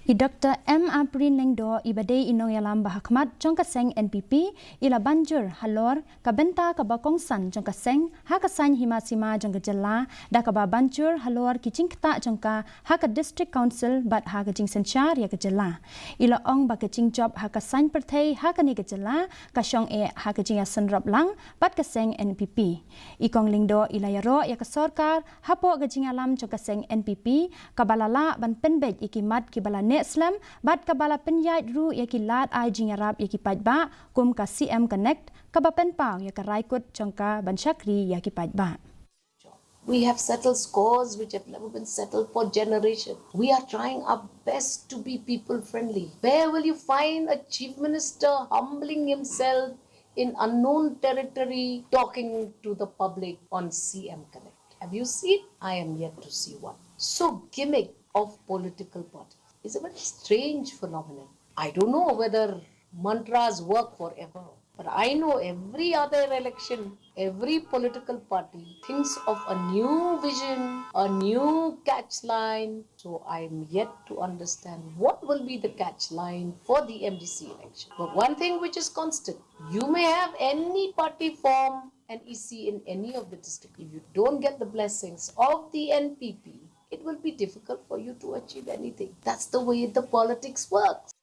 Dr. Ampareen Lyngdoh ibadai inong yalam bahakmat Jong Seng NPP ila banjur halor ka Bynta ka Kongsan Jong Seng ha ka Saiñ Hima Sima Jong jela da ka banjur halor ki jingkta Jong ha ka district council bat ha ka jing senchar ya ka jela ila ong ba ka jing job ha ka Saiñ perthai ha ka ni ka jela ka shong ha ka jing asan rop lang bat ka Seng NPP ikong Lyngdoh ila yaro ya ka sarkar hapo ka jing alam Jong Seng NPP ka balala ban penbej ikimat ki balane Islam bat kabala penyait ru yaki lat ai jing Arab yaki pajba kum ka CM Connect ka ba Pynpaw ya ka raikut jongka ban Shakri yaki pajba. We have settled scores which have never been settled for generations. We are trying our best to be people friendly. Where will you find a chief minister humbling himself in unknown territory talking to the public on CM Connect? Have you seen? I am yet to see one. So gimmick of political parties is a very strange phenomenon. I don't know whether mantras work forever, but I know every other election, every political party thinks of a new vision, a new catch line. So I'm yet to understand what will be the catch line for the MDC election. But one thing which is constant, you may have any party form an EC in any of the districts. If you don't get the blessings of the NPP, it will be difficult for you to achieve anything. That's the way the politics works.